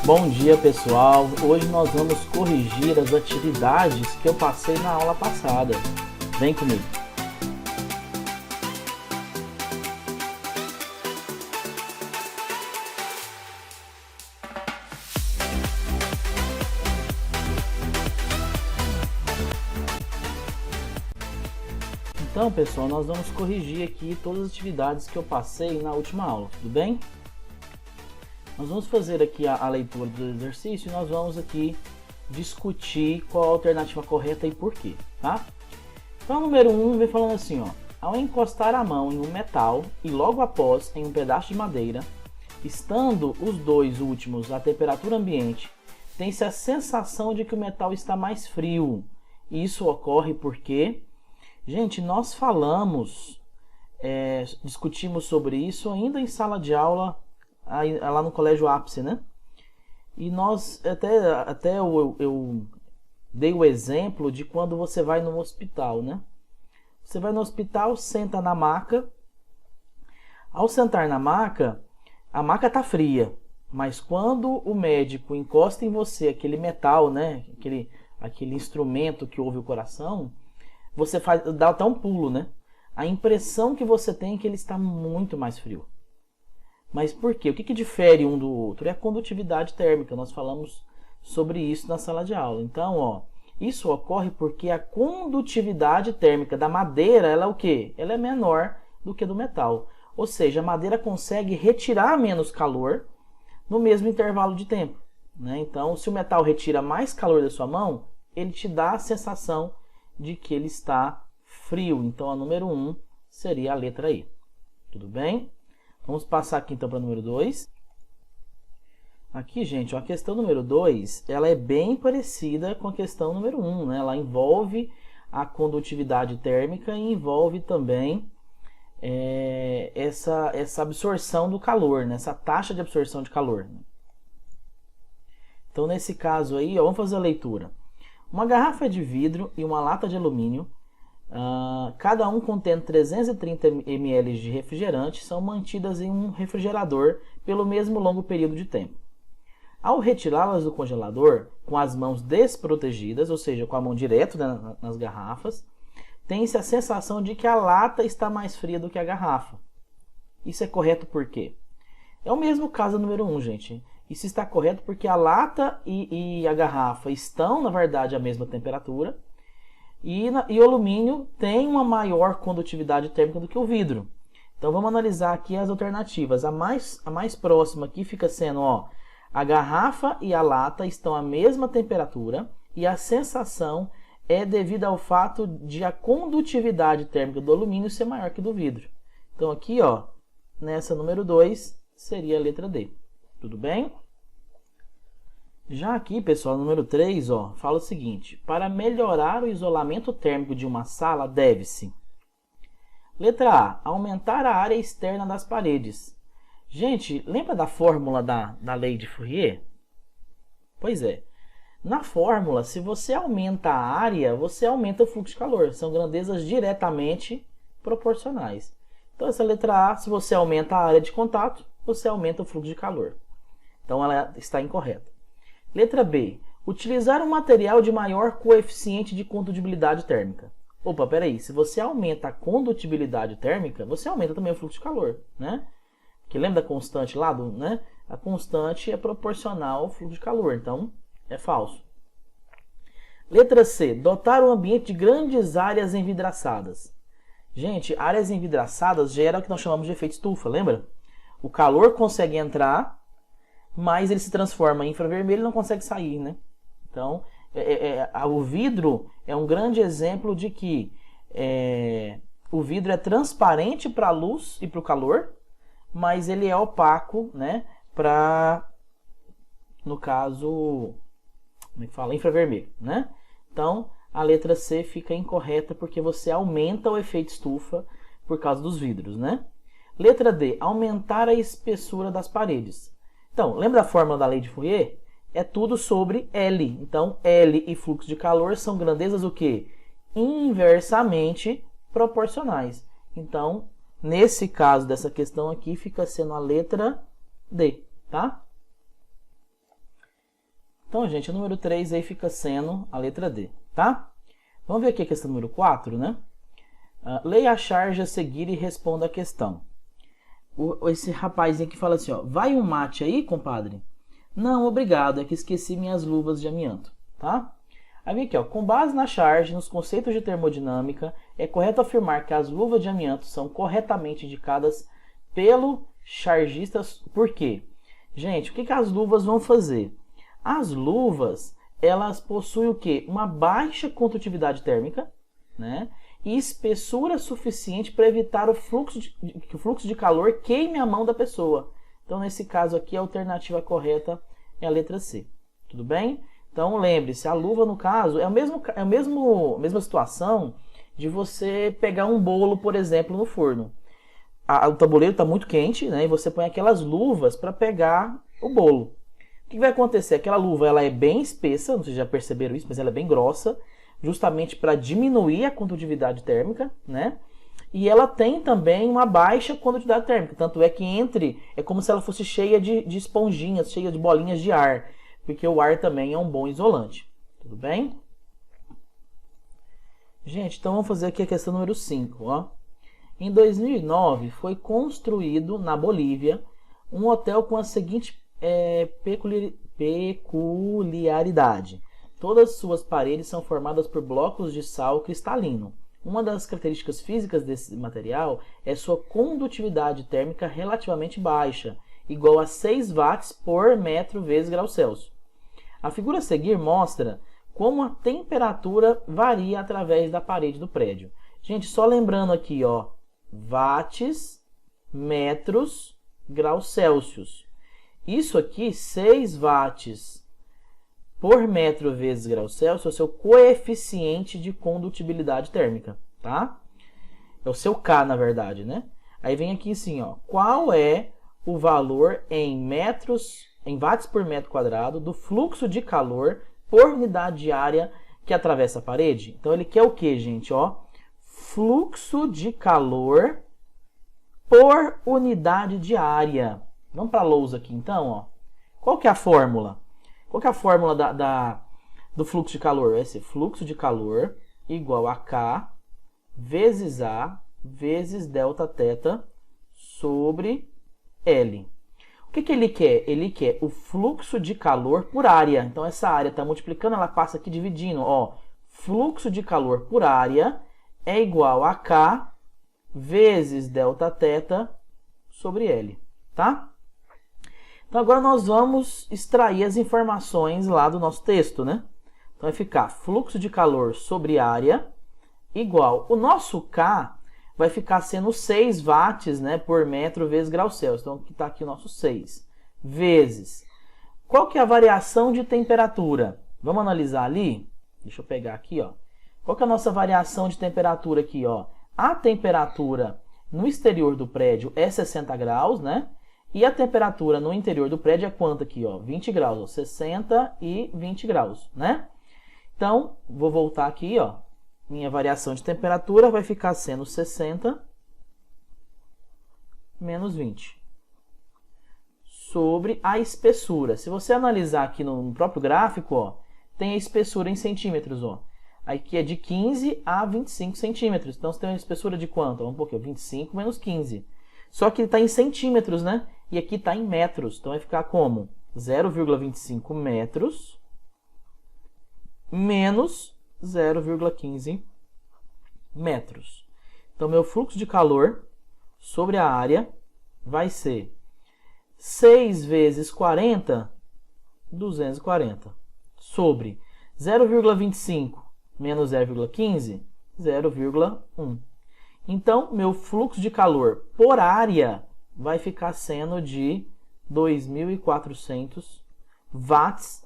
Bom dia, pessoal! Hoje nós vamos corrigir as atividades que eu passei na aula passada. Vem comigo! Então, pessoal, nós vamos corrigir aqui todas as atividades que eu passei na última aula, tudo bem? Nós vamos fazer aqui a leitura do exercício e nós vamos aqui discutir qual a alternativa correta e por quê, tá? Então, número 1 vem falando assim, ó. Ao encostar a mão em um metal e logo após em um pedaço de madeira, estando os dois últimos à temperatura ambiente, tem-se a sensação de que o metal está mais frio. Isso ocorre porque... Gente, nós discutimos sobre isso ainda em sala de aula, lá no Colégio Ápice, né? E nós, até eu dei o exemplo de quando você vai no hospital, né? Você vai no hospital, senta na maca. Ao sentar na maca, a maca tá fria. Mas quando o médico encosta em você aquele metal, né? Aquele instrumento que ouve o coração... Você dá até um pulo, né? A impressão que você tem é que ele está muito mais frio. Mas por quê? O que difere um do outro? É a condutividade térmica. Nós falamos sobre isso na sala de aula. Então, ó, isso ocorre porque a condutividade térmica da madeira, ela é o quê? Ela é menor do que do metal. Ou seja, a madeira consegue retirar menos calor no mesmo intervalo de tempo, né? Então, se o metal retira mais calor da sua mão, ele te dá a sensação de que ele está frio. Então, a número 1 seria a letra E. Tudo bem? Vamos passar aqui então para o número 2. Aqui, gente, a questão número 2, ela é bem parecida com a questão número 1, né? Ela envolve a condutividade térmica e envolve também essa absorção do calor, né? Essa taxa de absorção de calor. Então, nesse caso aí, ó, vamos fazer a leitura. Uma garrafa de vidro e uma lata de alumínio, cada um contendo 330 ml de refrigerante, são mantidas em um refrigerador pelo mesmo longo período de tempo. Ao retirá-las do congelador com as mãos desprotegidas, ou seja, com a mão direto nas garrafas, tem-se a sensação de que a lata está mais fria do que a garrafa. Isso é correto por quê? É o mesmo caso do número 1, gente. Isso está correto porque a lata e a garrafa estão, na verdade, à mesma temperatura. E o alumínio tem uma maior condutividade térmica do que o vidro. Então, vamos analisar aqui as alternativas. A mais próxima aqui fica sendo, ó, a garrafa e a lata estão à mesma temperatura. E a sensação é devido ao fato de a condutividade térmica do alumínio ser maior que do vidro. Então, aqui, ó, nessa número 2, seria a letra D. Tudo bem? Já aqui, pessoal, número 3, ó, fala o seguinte. Para melhorar o isolamento térmico de uma sala, deve-se... Letra A. Aumentar a área externa das paredes. Gente, lembra da fórmula da lei de Fourier? Pois é. Na fórmula, se você aumenta a área, você aumenta o fluxo de calor. São grandezas diretamente proporcionais. Então, essa letra A, se você aumenta a área de contato, você aumenta o fluxo de calor. Então, ela está incorreta. Letra B. Utilizar um material de maior coeficiente de condutibilidade térmica. Opa, peraí. Se você aumenta a condutibilidade térmica, você aumenta também o fluxo de calor, né? Porque lembra da constante lá? Né? A constante é proporcional ao fluxo de calor. Então, é falso. Letra C. Dotar o ambiente de grandes áreas envidraçadas. Gente, áreas envidraçadas gera o que nós chamamos de efeito estufa, lembra? O calor consegue entrar, mas ele se transforma em infravermelho e não consegue sair, né? Então, o vidro é um grande exemplo de que o vidro é transparente para a luz e para o calor, mas ele é opaco, né? Para, no caso, como é que fala? Infravermelho, né? Então, a letra C fica incorreta porque você aumenta o efeito estufa por causa dos vidros, né? Letra D. Aumentar a espessura das paredes. Então, lembra da fórmula da lei de Fourier? É tudo sobre L. Então, L e fluxo de calor são grandezas o quê? Inversamente proporcionais. Então, nesse caso dessa questão aqui, fica sendo a letra D, tá? Então, gente, o número 3 aí fica sendo a letra D, tá? Vamos ver aqui a questão número 4, né? Leia a charge a seguir e responda a questão. Esse rapazinho aqui fala assim, ó, vai um mate aí, compadre? Não, obrigado, é que esqueci minhas luvas de amianto, tá? Aí vem aqui, ó, com base na charge, nos conceitos de termodinâmica, é correto afirmar que as luvas de amianto são corretamente indicadas pelo chargista. Por quê? Gente, o que as luvas vão fazer? As luvas, elas possuem o quê? Uma baixa condutividade térmica, né? E espessura suficiente para evitar que o fluxo de calor queime a mão da pessoa. Então, nesse caso aqui, a alternativa correta é a letra C. Tudo bem? Então, lembre-se, a luva, no caso, é a mesma situação de você pegar um bolo, por exemplo, no forno. O tabuleiro está muito quente, né? E você põe aquelas luvas para pegar o bolo. O que vai acontecer? Aquela luva ela é bem espessa, não sei se já perceberam isso, mas ela é bem grossa, justamente para diminuir a condutividade térmica, né? E ela tem também uma baixa condutividade térmica, tanto é que é como se ela fosse cheia de esponjinhas, cheia de bolinhas de ar, porque o ar também é um bom isolante. Tudo bem? Gente, então vamos fazer aqui a questão número 5, ó. Em 2009, foi construído na Bolívia um hotel com a seguinte peculiaridade. Todas as suas paredes são formadas por blocos de sal cristalino. Uma das características físicas desse material é sua condutividade térmica relativamente baixa, igual a 6 watts por metro vezes grau Celsius. A figura a seguir mostra como a temperatura varia através da parede do prédio. Gente, só lembrando aqui, ó, watts, metros, graus Celsius. Isso aqui, 6 watts por metro vezes grau Celsius, é o seu coeficiente de condutibilidade térmica, tá? É o seu K, na verdade, né? Aí vem aqui assim, ó, qual é o valor em watts por metro quadrado do fluxo de calor por unidade de área que atravessa a parede? Então, ele quer o que, gente? Ó, fluxo de calor por unidade de área. Vamos para a lousa aqui, então, ó. Qual que é a fórmula? Qual que é a fórmula do fluxo de calor? Vai ser fluxo de calor igual a K vezes A vezes delta θ sobre L. O que ele quer? Ele quer o fluxo de calor por área. Então, essa área está multiplicando, ela passa aqui dividindo. Ó, fluxo de calor por área é igual a K vezes delta θ sobre L. Tá? Então, agora nós vamos extrair as informações lá do nosso texto, né? Então, vai ficar fluxo de calor sobre área igual... O nosso K vai ficar sendo 6 watts, né, por metro vezes grau Celsius. Então, aqui está aqui o nosso 6. Vezes... Qual que é a variação de temperatura? Vamos analisar ali? Deixa eu pegar aqui, ó. Qual que é a nossa variação de temperatura aqui, ó? A temperatura no exterior do prédio é 60 graus, né? E a temperatura no interior do prédio é quanto aqui, ó? 20 graus, ó, 60 e 20 graus, né? Então, vou voltar aqui, ó. Minha variação de temperatura vai ficar sendo 60 menos 20 sobre a espessura. Se você analisar aqui no próprio gráfico, ó, tem a espessura em centímetros, ó. Aqui é de 15 a 25 centímetros. Então, você tem uma espessura de quanto? Vamos pôr aqui, 25 menos 15. Só que está em centímetros, né? E aqui está em metros. Então, vai ficar como? 0,25 metros menos 0,15 metros. Então, meu fluxo de calor sobre a área vai ser 6 vezes 40, 240. Sobre 0,25 menos 0,15, 0,1. Então, meu fluxo de calor por área vai ficar sendo de 2.400 watts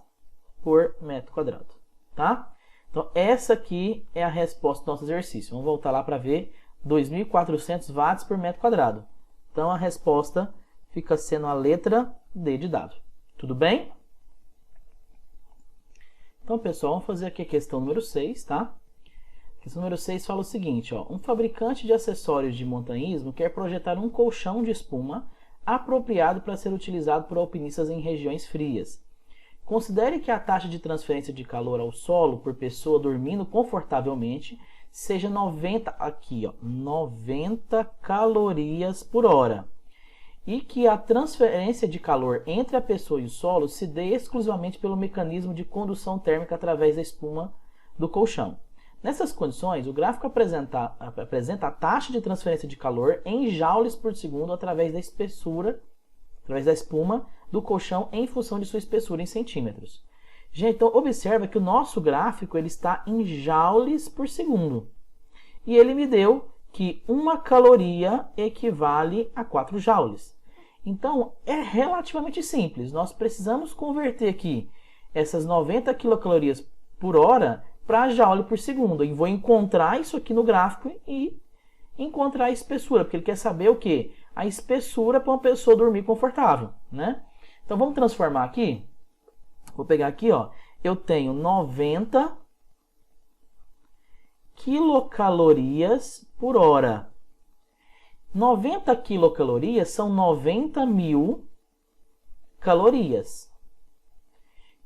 por metro quadrado, tá? Então, essa aqui é a resposta do nosso exercício. Vamos voltar lá para ver 2.400 watts por metro quadrado. Então, a resposta fica sendo a letra D de dado. Tudo bem? Então, pessoal, vamos fazer aqui a questão número 6, tá? A questão número 6 fala o seguinte, ó. Um fabricante de acessórios de montanhismo quer projetar um colchão de espuma apropriado para ser utilizado por alpinistas em regiões frias. Considere que a taxa de transferência de calor ao solo por pessoa dormindo confortavelmente seja 90, aqui, ó, 90 calorias por hora. E que a transferência de calor entre a pessoa e o solo se dê exclusivamente pelo mecanismo de condução térmica através da espuma do colchão. Nessas condições, o gráfico apresenta a taxa de transferência de calor em joules por segundo através da espuma do colchão em função de sua espessura em centímetros. Gente, então observa que o nosso gráfico ele está em joules por segundo. E ele me deu que 1 caloria equivale a 4 joules. Então, é relativamente simples. Nós precisamos converter aqui essas 90 quilocalorias por hora para joule por segundo. E vou encontrar isso aqui no gráfico e encontrar a espessura, porque ele quer saber o quê? A espessura para uma pessoa dormir confortável, né? Então, vamos transformar aqui. Vou pegar aqui, ó. Eu tenho 90 quilocalorias por hora. 90 quilocalorias são 90.000 calorias.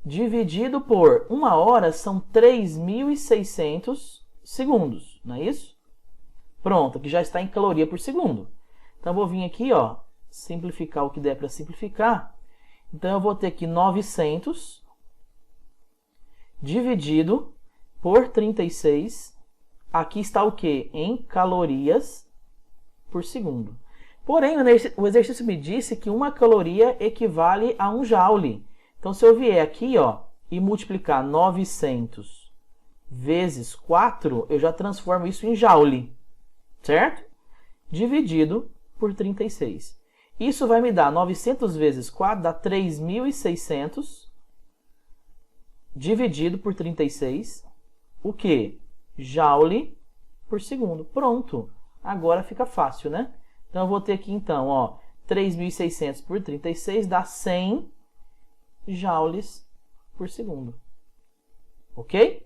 Dividido por 1 hora são 3.600 segundos, não é isso? Pronto, aqui já está em caloria por segundo. Então, eu vou vir aqui, ó, simplificar o que der para simplificar. Então, eu vou ter aqui 900 dividido por 36. Aqui está o quê? Em calorias por segundo. Porém, o exercício me disse que 1 caloria equivale a 1 joule. Então, se eu vier aqui, ó, e multiplicar 900 vezes 4, eu já transformo isso em joule, certo? Dividido por 36. Isso vai me dar 900 vezes 4, dá 3.600, dividido por 36, o quê? Joule por segundo. Pronto. Agora fica fácil, né? Então, eu vou ter aqui, então, ó, 3.600 por 36 dá 100 joules por segundo. Ok?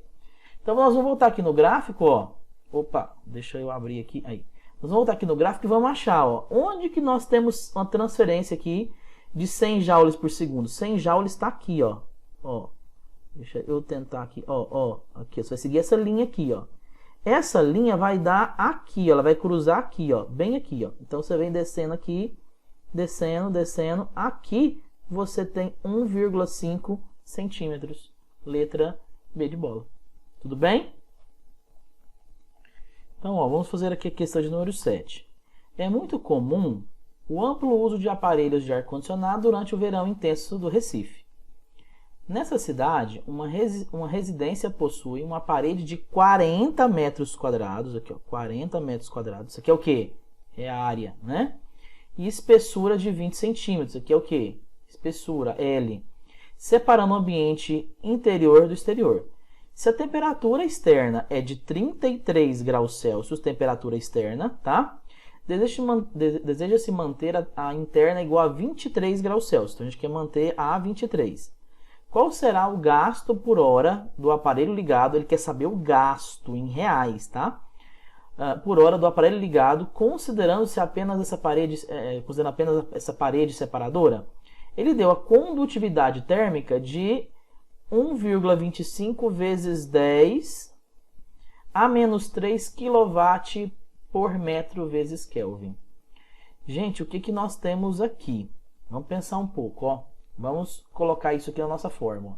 Então, nós vamos voltar aqui no gráfico, ó. Opa, deixa eu abrir aqui. Aí. Nós vamos voltar aqui no gráfico e vamos achar, ó, onde que nós temos uma transferência aqui de 100 joules por segundo. 100 joules está aqui, ó. Ó. Deixa eu tentar aqui, ó, aqui. Você vai seguir essa linha aqui, ó. Essa linha vai dar aqui, ó, ela vai cruzar aqui, ó, bem aqui, ó. Então, você vem descendo aqui, descendo, descendo. Aqui, você tem 1,5 centímetros. Letra B de bola. Tudo bem? Então, ó, vamos fazer aqui a questão de número 7. É muito comum o amplo uso de aparelhos de ar-condicionado durante o verão intenso do Recife. Nessa cidade, uma residência possui uma parede de 40 metros quadrados, aqui, ó, 40 metros quadrados. Isso aqui é o quê? É a área, né? E espessura de 20 centímetros. Aqui é o quê? Espessura, L. Separando o ambiente interior do exterior. Se a temperatura externa é de 33 graus Celsius, temperatura externa, tá? Deseja-se manter a interna igual a 23 graus Celsius. Então, a gente quer manter a 23. Qual será o gasto por hora do aparelho ligado? Ele quer saber o gasto em reais, tá? Por hora do aparelho ligado, considerando-se apenas essa parede, considerando apenas essa parede separadora. Ele deu a condutividade térmica de 1,25 vezes 10 a menos 3 kW por metro vezes Kelvin. Gente, o que nós temos aqui? Vamos pensar um pouco, ó. Vamos colocar isso aqui na nossa fórmula.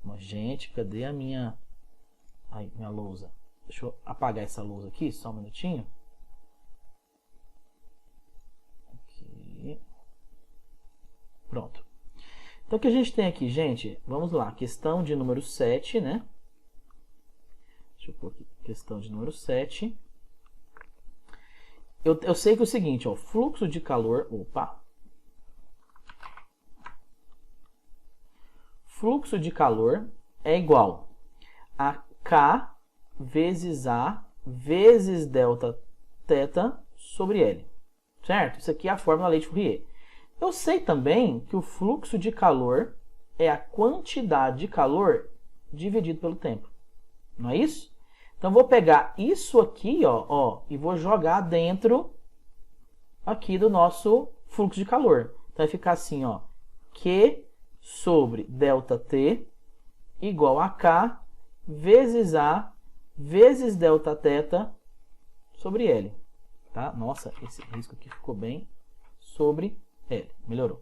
Mas, gente, cadê a minha lousa? Deixa eu apagar essa lousa aqui, só um minutinho. Aqui. Pronto. Então, o que a gente tem aqui, gente? Vamos lá, questão de número 7, né? Deixa eu pôr aqui, questão de número 7. Eu sei que é o seguinte, ó, fluxo de calor... Opa! Fluxo de calor é igual a K vezes A vezes delta θ sobre L. Certo? Isso aqui é a fórmula da lei de Fourier. Eu sei também que o fluxo de calor é a quantidade de calor dividido pelo tempo. Não é isso? Então, vou pegar isso aqui, ó, e vou jogar dentro aqui do nosso fluxo de calor. Então, vai ficar assim, ó, Q sobre ΔT igual a K vezes A vezes Δθ sobre L. Tá? Nossa, esse risco aqui ficou bem sobre L. Melhorou.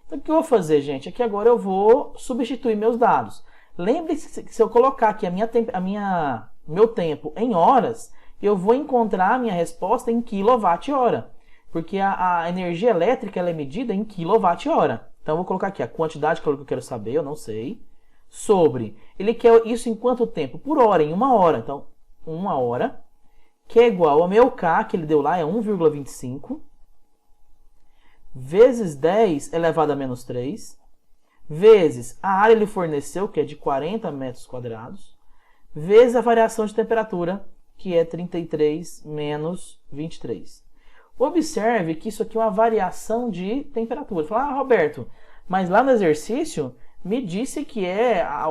Então, o que eu vou fazer, gente? Aqui agora eu vou substituir meus dados. Lembre-se que se eu colocar aqui meu tempo em horas, eu vou encontrar a minha resposta em kWh. Porque a energia elétrica ela é medida em kWh. Então, eu vou colocar aqui a quantidade de calor que eu quero saber, eu não sei, sobre... Ele quer isso em quanto tempo? Por hora, em 1 hora. Então, 1 hora, que é igual ao meu K, que ele deu lá, é 1,25, vezes 10 elevado a menos 3, vezes a área ele forneceu, que é de 40 metros quadrados, vezes a variação de temperatura, que é 33 menos 23. Observe que isso aqui é uma variação de temperatura. Fala, Roberto, mas lá no exercício me disse que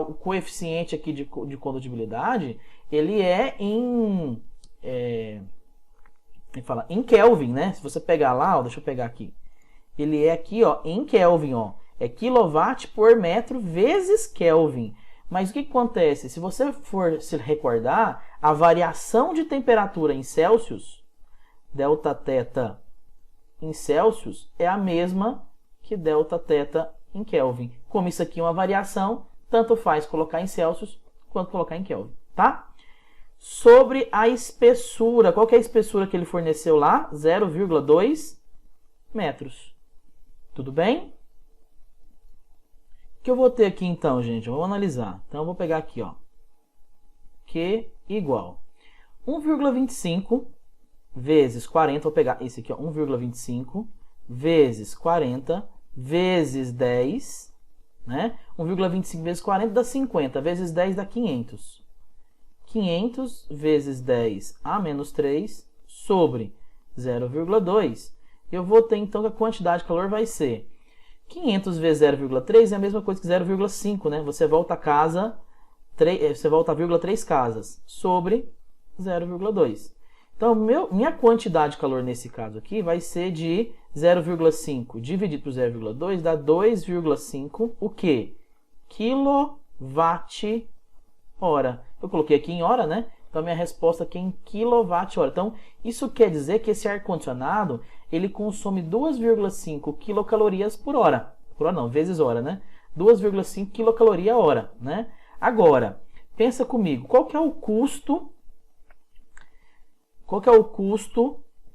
o coeficiente aqui de condutibilidade, ele é em Kelvin, né? Se você pegar lá, ó, deixa eu pegar aqui. Ele é aqui, ó, em Kelvin, ó. É kW por metro vezes Kelvin. Mas o que acontece? Se você for se recordar, a variação de temperatura em Celsius, Δθ em Celsius, é a mesma que Δθ em Kelvin. Como isso aqui é uma variação, tanto faz colocar em Celsius quanto colocar em Kelvin, tá? Sobre a espessura, qual que é a espessura que ele forneceu lá? 0,2 metros. Tudo bem? O que eu vou ter aqui então, gente? Vamos analisar. Então eu vou pegar aqui, ó. Q igual 1,25 vezes 40, vou pegar esse aqui, ó, 1,25 vezes 40 vezes 10, né? 1,25 vezes 40 dá 50, vezes 10 dá 500. 500 vezes 10 a menos 3 sobre 0,2. Eu vou ter então que a quantidade de calor vai ser 500 vezes 0,3 é a mesma coisa que 0,5, né? Você volta a casa, você volta a vírgula 3 casas sobre 0,2. Então, minha quantidade de calor nesse caso aqui vai ser de 0,5 dividido por 0,2 dá 2,5, o quê? Quilowatt hora. Eu coloquei aqui em hora, né? Então, a minha resposta aqui é em quilowatt hora. Então, isso quer dizer que esse ar-condicionado, ele consome 2,5 quilocalorias por hora. Por hora não, vezes hora, né? 2,5 quilocaloria a hora, né? Agora, pensa comigo, qual que é o custo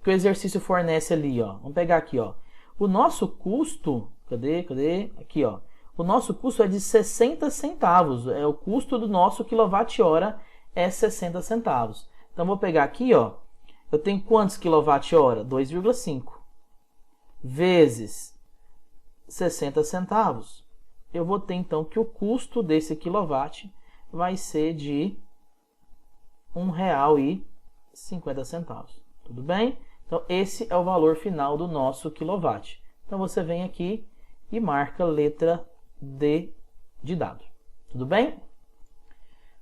que o exercício fornece ali, ó? Vamos pegar aqui, ó. O nosso custo, cadê? Aqui, ó. O nosso custo é de 60 centavos. É o custo do nosso quilowatt-hora é 60 centavos. Então, vou pegar aqui, ó. Eu tenho quantos quilowatt-hora? 2,5 vezes 60 centavos. Eu vou ter, então, que o custo desse quilowatt vai ser de R$ 1,50. Tudo bem? Então, esse é o valor final do nosso quilowatt. Então, você vem aqui e marca letra D de dado. Tudo bem?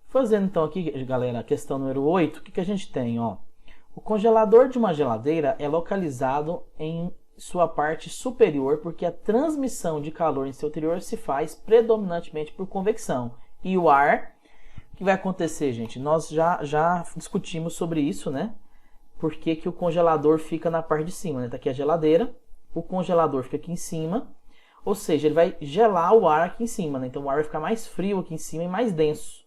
Fazendo, então, aqui, galera, a questão número 8, o que a gente tem? Ó? O congelador de uma geladeira é localizado em sua parte superior porque a transmissão de calor em seu interior se faz predominantemente por convecção. E o ar, o que vai acontecer, gente? Nós já discutimos sobre isso, né? Por que que o congelador fica na parte de cima, né? Tá aqui a geladeira, o congelador fica aqui em cima, ou seja, ele vai gelar o ar aqui em cima, né? Então o ar vai ficar mais frio aqui em cima e mais denso.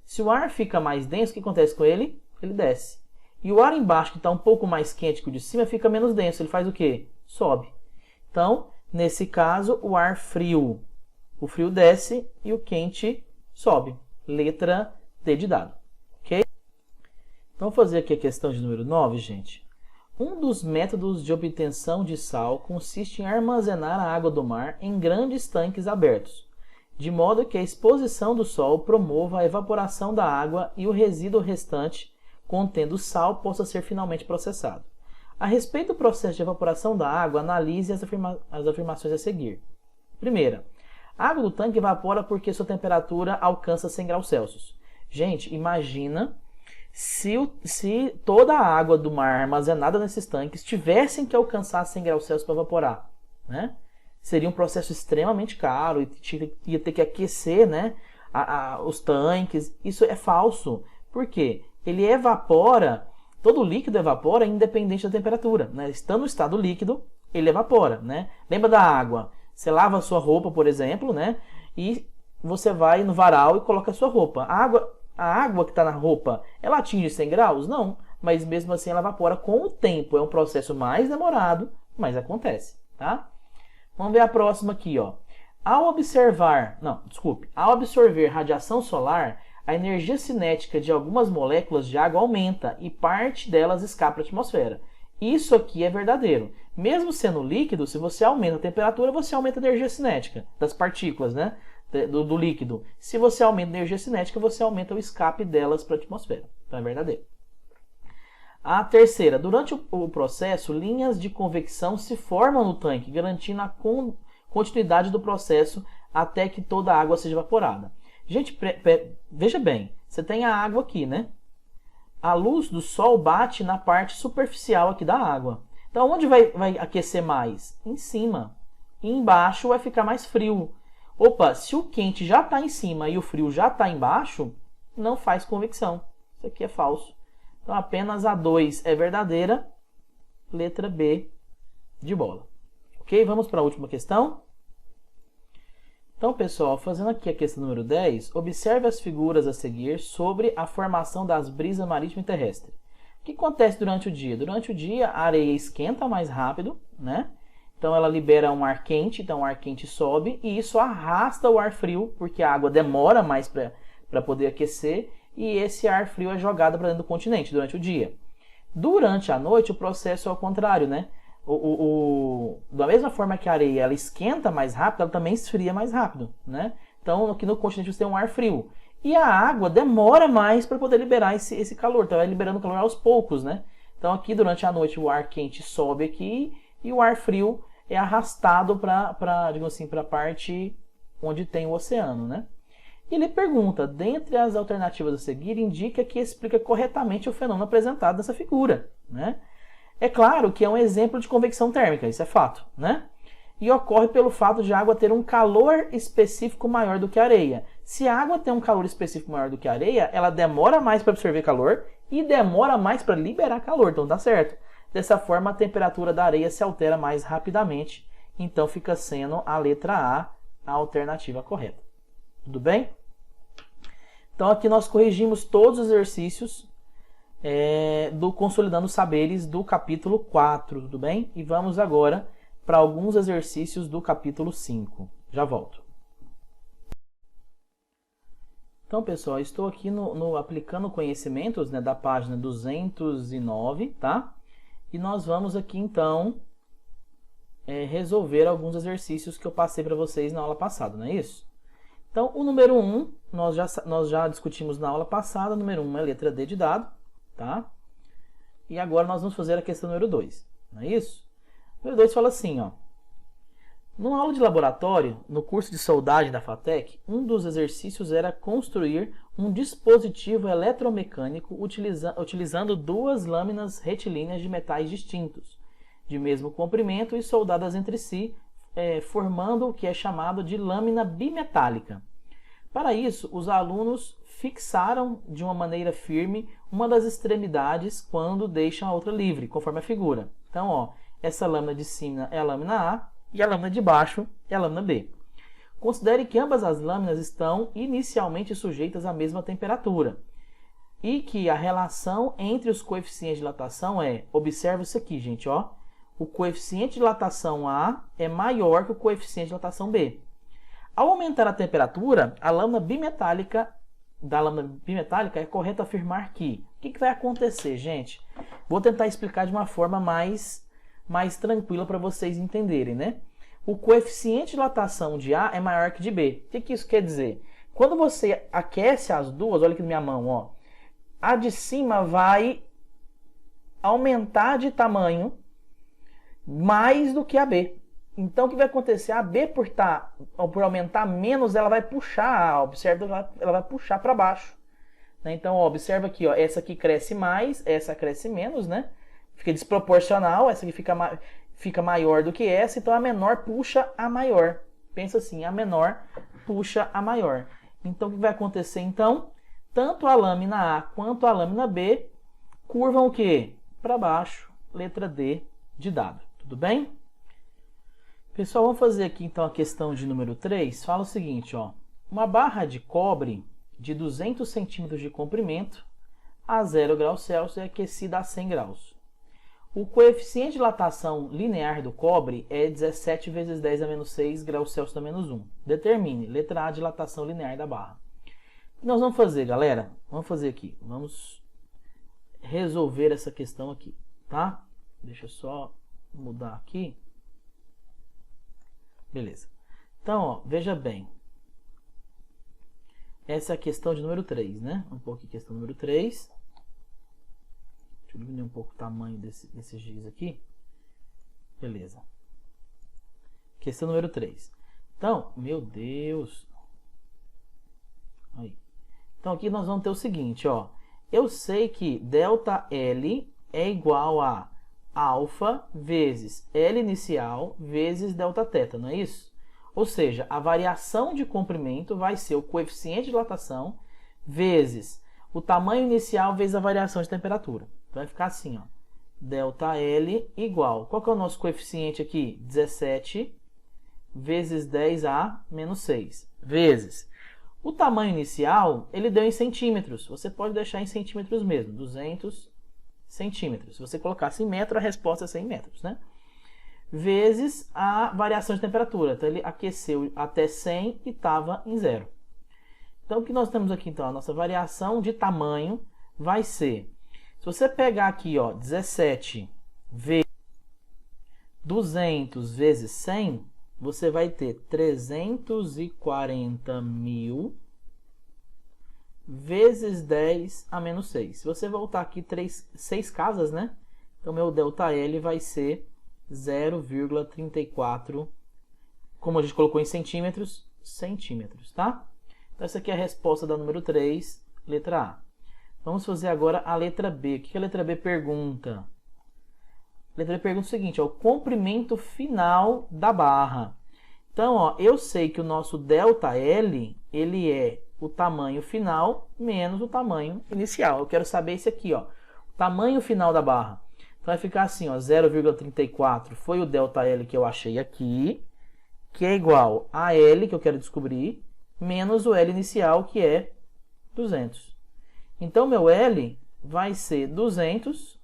Se o ar fica mais denso, o que acontece com ele? Ele desce. E o ar embaixo, que está um pouco mais quente que o de cima, fica menos denso. Ele faz o quê? Sobe. Então, nesse caso, o ar frio. O frio desce e o quente sobe. Letra D de dado. Ok? Então, vou fazer aqui a questão de número 9, gente. Um dos métodos de obtenção de sal consiste em armazenar a água do mar em grandes tanques abertos, de modo que a exposição do sol promova a evaporação da água e o resíduo restante contendo sal possa ser finalmente processado. A respeito do processo de evaporação da água, analise as afirmações a seguir. Primeira, a água do tanque evapora porque sua temperatura alcança 100 graus Celsius. Gente, imagina se toda a água do mar armazenada nesses tanques tivessem que alcançar 100 graus Celsius para evaporar, né? seria um processo extremamente caro, e ia ter que aquecer, né, os tanques. Isso é falso. Por quê? Ele evapora, todo líquido evapora independente da temperatura, né? Estando no estado líquido, ele evapora, né? Lembra da água? Você lava a sua roupa, por exemplo, né? E você vai no varal e coloca a sua roupa. A água que está na roupa, ela atinge 100 graus? Não. Mas mesmo assim ela evapora com o tempo. É um processo mais demorado, mas acontece, tá? Vamos ver a próxima aqui, ó. Ao absorver radiação solar, a energia cinética de algumas moléculas de água aumenta e parte delas escapa para a atmosfera. Isso aqui é verdadeiro. Mesmo sendo líquido, se você aumenta a temperatura, você aumenta a energia cinética das partículas, né? Do líquido. Se você aumenta a energia cinética, você aumenta o escape delas para a atmosfera. Então é verdadeiro. A terceira, durante o processo, linhas de convecção se formam no tanque, garantindo a continuidade do processo até que toda a água seja evaporada. Gente, veja bem, você tem a água aqui, né? A luz do sol bate na parte superficial aqui da água. Então, onde vai aquecer mais? Em cima. E embaixo vai ficar mais frio. Opa, se o quente já está em cima e o frio já está embaixo, não faz convecção. Isso aqui é falso. Então, apenas a 2 é verdadeira. Letra B de bola. Ok? Vamos para a última questão. Então, pessoal, fazendo aqui a questão número 10, observe as figuras a seguir sobre a formação das brisas marítima e terrestre. O que acontece durante o dia? Durante o dia, a areia esquenta mais rápido, né? Então, ela libera um ar quente, então o ar quente sobe, e isso arrasta o ar frio, porque a água demora mais para poder aquecer, e esse ar frio é jogado para dentro do continente durante o dia. Durante a noite, o processo é ao contrário, né? Da mesma forma que a areia ela esquenta mais rápido, ela também esfria mais rápido, né? Então, aqui no continente você tem um ar frio. E a água demora mais para poder liberar esse calor, então vai liberando calor aos poucos, né? Então, aqui durante a noite o ar quente sobe aqui e o ar frio é arrastado digamos assim, para a parte onde tem o oceano, né? E ele pergunta, dentre as alternativas a seguir, indica que explica corretamente o fenômeno apresentado nessa figura, né? É claro que é um exemplo de convecção térmica, isso é fato, né? E ocorre pelo fato de a água ter um calor específico maior do que a areia. Se a água tem um calor específico maior do que a areia, ela demora mais para absorver calor e demora mais para liberar calor, então dá certo. Dessa forma, a temperatura da areia se altera mais rapidamente, então fica sendo a letra A alternativa correta. Tudo bem? Então aqui nós corrigimos todos os exercícios do Consolidando Saberes do capítulo 4, tudo bem? E vamos agora para alguns exercícios do capítulo 5. Já volto. Então, pessoal, estou aqui no Aplicando Conhecimentos, né, da página 209, tá? E nós vamos aqui, então, resolver alguns exercícios que eu passei para vocês na aula passada, não é isso? Então, o número 1, nós já discutimos na aula passada. O número 1 é a letra D de dado, tá? E agora nós vamos fazer a questão número 2, não é isso? O número 2 fala assim, ó. Numa aula de laboratório, no curso de soldagem da FATEC, um dos exercícios era construir um dispositivo eletromecânico utilizando duas lâminas retilíneas de metais distintos, de mesmo comprimento e soldadas entre si, formando o que é chamado de lâmina bimetálica. Para isso, os alunos fixaram de uma maneira firme uma das extremidades quando deixam a outra livre, conforme a figura. Então, ó, essa lâmina de cima é a lâmina A e a lâmina de baixo é a lâmina B. Considere que ambas as lâminas estão inicialmente sujeitas à mesma temperatura e que a relação entre os coeficientes de dilatação observa isso aqui, gente, ó, o coeficiente de dilatação A é maior que o coeficiente de dilatação B. Ao aumentar a temperatura, da lâmina bimetálica é correto afirmar que... O que vai acontecer, gente? Vou tentar explicar de uma forma mais tranquila para vocês entenderem, né? O coeficiente de dilatação de A é maior que de B. O que isso quer dizer? Quando você aquece as duas, olha aqui na minha mão, ó, a de cima vai aumentar de tamanho mais do que a B. Então, o que vai acontecer? A B, por aumentar menos, ela vai puxar, observa, ela vai puxar para baixo. Né? Então, ó, observa aqui, ó, essa aqui cresce mais, essa cresce menos, né? Fica desproporcional, essa aqui fica maior do que essa, então a menor puxa a maior. Pensa assim, a menor puxa a maior. Então, o que vai acontecer, então? Tanto a lâmina A quanto a lâmina B curvam o quê? Para baixo, letra D de dado. Tudo bem? Pessoal, vamos fazer aqui, então, a questão de número 3. Fala o seguinte, ó. Uma barra de cobre de 200 centímetros de comprimento a 0 graus Celsius é aquecida a 100 graus. O coeficiente de dilatação linear do cobre é 17 vezes 10 a menos 6 graus Celsius a menos 1. Determine, letra A, a dilatação linear da barra. O que nós vamos fazer, galera? Vamos fazer aqui. Vamos resolver essa questão aqui, tá? Deixa eu só mudar aqui. Beleza. Então, ó, veja bem. Essa é a questão de número 3, né? Um pouco de questão número 3. Deixa eu diminuir um pouco o tamanho desses giz aqui. Beleza. Questão número 3. Então, meu Deus. Aí. Então, aqui nós vamos ter o seguinte, ó. Eu sei que ΔL é igual a alfa vezes L inicial vezes Δθ, não é isso? Ou seja, a variação de comprimento vai ser o coeficiente de dilatação vezes o tamanho inicial vezes a variação de temperatura. Vai ficar assim, ó. ΔL igual. Qual que é o nosso coeficiente aqui? 17 vezes 10 a menos 6. Vezes. O tamanho inicial, ele deu em centímetros. Você pode deixar em centímetros mesmo. 200 centímetros. Se você colocasse em metro, a resposta é 100 metros, né? Vezes a variação de temperatura. Então, ele aqueceu até 100 e estava em 0. Então, o que nós temos aqui, então? A nossa variação de tamanho vai ser... Se você pegar aqui, ó, 17 vezes 200 vezes 100, você vai ter 340.000 vezes 10 a menos 6. Se você voltar aqui 6 casas, né? Então, meu ΔL vai ser 0,34, como a gente colocou em centímetros, tá? Então, essa aqui é a resposta da número 3, letra A. Vamos fazer agora a letra B. O que a letra B pergunta? A letra B pergunta o seguinte, ó, o comprimento final da barra. Então, ó, eu sei que o nosso ΔL, ele é o tamanho final menos o tamanho inicial. Eu quero saber esse aqui, ó, o tamanho final da barra. Então, vai ficar assim, ó, 0,34 foi o ΔL que eu achei aqui, que é igual a L, que eu quero descobrir, menos o L inicial, que é 200. Então, meu L vai ser 200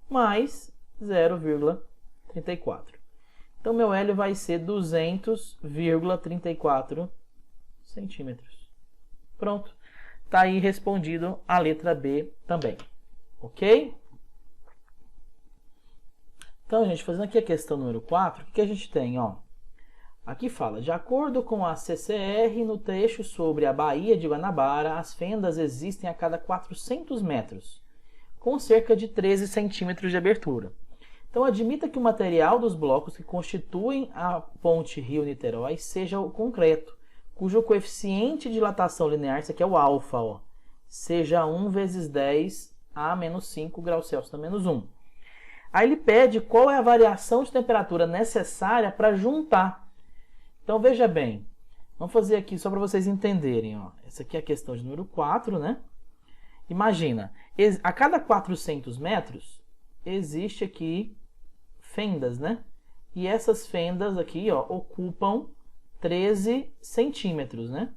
mais 0,34. Então, meu L vai ser 200,34 centímetros. Pronto. Está aí respondido a letra B também. Ok? Então, gente, fazendo aqui a questão número 4, o que a gente tem, ó? Aqui fala, de acordo com a CCR, no trecho sobre a Baía de Guanabara, as fendas existem a cada 400 metros, com cerca de 13 centímetros de abertura. Então, admita que o material dos blocos que constituem a ponte Rio-Niterói seja o concreto, cujo coeficiente de dilatação linear, isso aqui é o alfa, ó, seja 1 vezes 10 a menos 5 graus Celsius a menos 1. Aí ele pede qual é a variação de temperatura necessária para juntar. Então, veja bem, vamos fazer aqui só para vocês entenderem. Ó. Essa aqui é a questão de número 4, né? Imagina, a cada 400 metros existe aqui fendas, né? E essas fendas aqui, ó, ocupam 13 centímetros, né?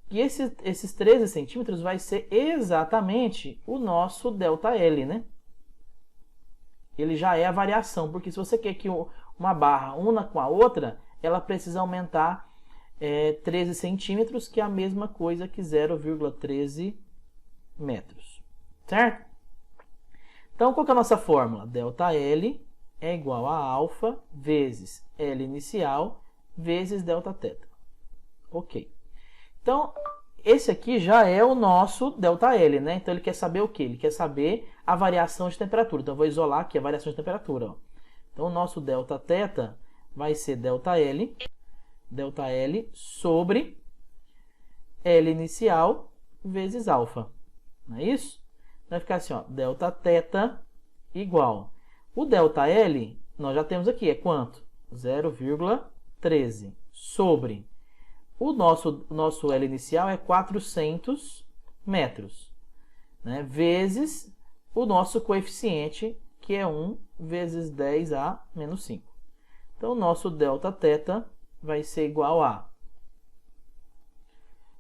E esses 13 centímetros vai ser exatamente o nosso ΔL, né? Ele já é a variação, porque se você quer que uma barra una com a outra, ela precisa aumentar 13 centímetros, que é a mesma coisa que 0,13 metros. Certo? Então, qual que é a nossa fórmula? ΔL é igual a alfa vezes L inicial vezes Δθ. Ok. Então, esse aqui já é o nosso ΔL, né? Então, ele quer saber o quê? Ele quer saber a variação de temperatura. Então, eu vou isolar aqui a variação de temperatura. Ó. Então, o nosso Δθ vai ser ΔL sobre L inicial vezes alfa. Não é isso? Vai ficar assim, ó, Δθ igual. O ΔL, nós já temos aqui, é quanto? 0,13 sobre o nosso L inicial é 400 metros, né? Vezes o nosso coeficiente, que é 1 vezes 10 a menos 5. Então, o nosso Δθ vai ser igual a...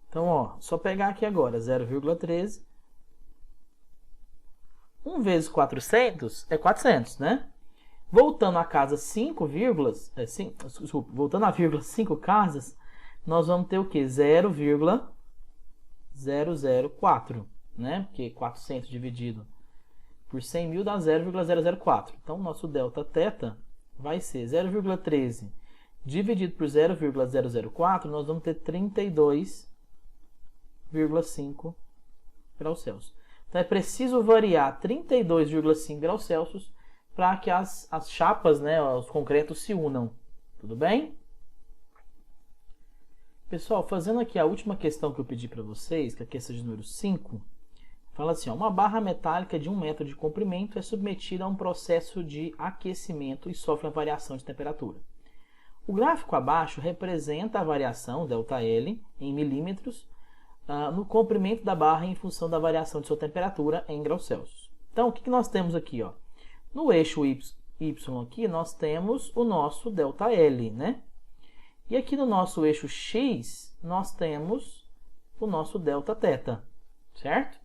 Então, ó, só pegar aqui agora, 0,13. 1 vezes 400 é 400, né? Voltando a casa 5 vírgulas, desculpa, voltando a vírgula 5 casas, nós vamos ter o quê? 0,004, né? Porque 400 dividido por 100 mil dá 0,004. Então, nosso Δθ vai ser 0,13 dividido por 0,004, nós vamos ter 32,5 graus Celsius. Então, é preciso variar 32,5 graus Celsius para que as chapas, né, os concretos se unam. Tudo bem? Pessoal, fazendo aqui a última questão que eu pedi para vocês, que é a questão de número 5, fala assim, ó, uma barra metálica de 1 metro de comprimento é submetida a um processo de aquecimento e sofre uma variação de temperatura. O gráfico abaixo representa a variação, ΔL, em milímetros, no comprimento da barra em função da variação de sua temperatura em graus Celsius. Então, o que nós temos aqui? Ó? No eixo Y aqui, nós temos o nosso ΔL, né? E aqui no nosso eixo X, nós temos o nosso Δθ, certo?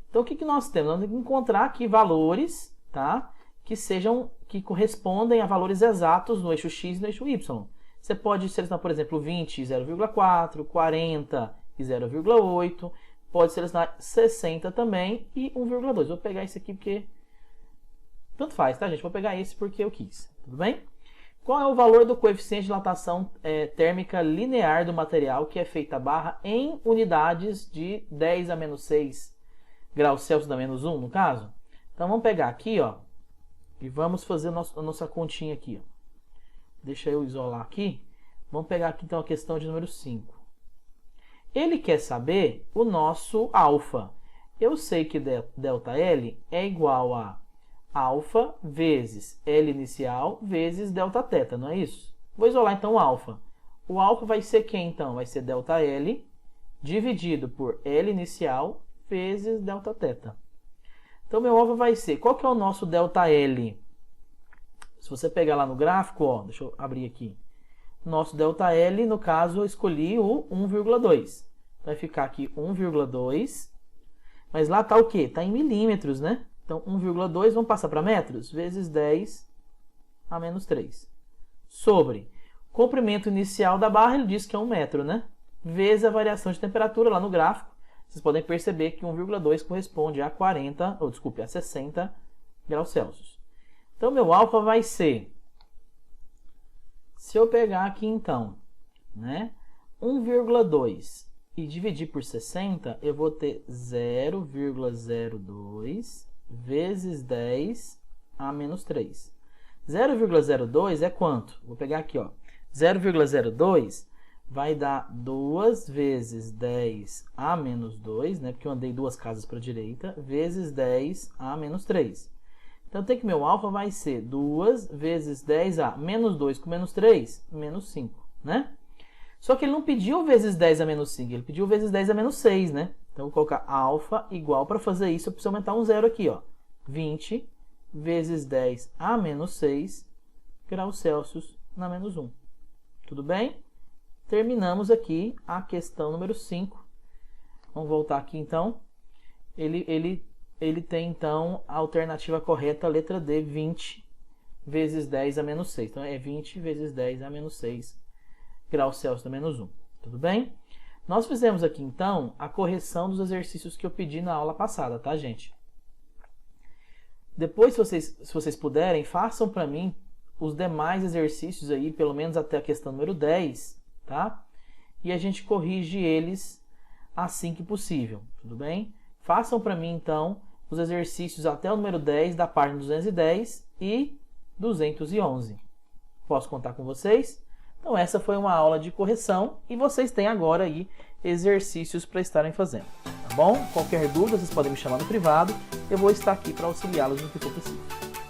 Então, o que nós temos? Nós temos que encontrar aqui valores, tá? Que correspondem a valores exatos no eixo X e no eixo Y. Você pode selecionar, por exemplo, 20 e 0,4, 40 e 0,8, pode selecionar 60 também e 1,2. Vou pegar esse aqui porque tanto faz, tá, gente? Vou pegar esse porque eu quis, tudo bem? Qual é o valor do coeficiente de dilatação térmica linear do material que é feita a barra em unidades de 10 a menos 6 graus Celsius da menos 1, no caso? Então, vamos pegar aqui, ó, e vamos fazer a nossa continha aqui, ó. Deixa eu isolar aqui. Vamos pegar aqui, então, a questão de número 5. Ele quer saber o nosso alfa. Eu sei que ΔL é igual a alfa vezes L inicial vezes Δθ, não é isso? Vou isolar então o alfa. O alfa vai ser quem então? Vai ser ΔL dividido por L inicial vezes Δθ. Então, meu alfa vai ser... Qual que é o nosso ΔL? Se você pegar lá no gráfico, ó, deixa eu abrir aqui. Nosso ΔL, no caso, eu escolhi o 1,2. Vai ficar aqui 1,2. Mas lá está o quê? Está em milímetros, né? Então, 1,2, vamos passar para metros? Vezes 10 a menos 3. Sobre comprimento inicial da barra, ele diz que é 1 metro, né? Vezes a variação de temperatura lá no gráfico. Vocês podem perceber que 1,2 corresponde a 60 graus Celsius. Então, meu alfa vai ser... Se eu pegar aqui, então, né, 1,2 e dividir por 60, eu vou ter 0,02 vezes 10 a menos 3. 0,02 é quanto? Vou pegar aqui, ó. 0,02 vai dar 2 vezes 10 a menos 2, né, porque eu andei 2 casas para a direita, vezes 10 a menos 3. Então, tem que meu alfa vai ser 2 vezes 10a menos 2 com menos 3, menos 5, né? Só que ele não pediu vezes 10 a menos 5, ele pediu vezes 10 a menos 6, né? Então, eu vou colocar alfa igual, para fazer isso, eu preciso aumentar um zero aqui, ó. 20 vezes 10 a menos 6 graus Celsius na menos 1. Tudo bem? Terminamos aqui a questão número 5. Vamos voltar aqui, então. Ele tem, então, a alternativa correta, a letra D, 20 vezes 10 a menos 6. Então, é 20 vezes 10 a menos 6 graus Celsius a menos 1. Tudo bem? Nós fizemos aqui, então, a correção dos exercícios que eu pedi na aula passada, tá, gente? Depois, se vocês puderem, façam para mim os demais exercícios aí, pelo menos até a questão número 10, tá? E a gente corrige eles assim que possível, tudo bem? Façam para mim, então, os exercícios até o número 10 da página 210 e 211. Posso contar com vocês? Então, essa foi uma aula de correção e vocês têm agora aí exercícios para estarem fazendo, tá bom? Qualquer dúvida, vocês podem me chamar no privado. Eu vou estar aqui para auxiliá-los no que for possível.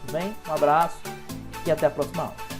Tudo bem? Um abraço e até a próxima aula.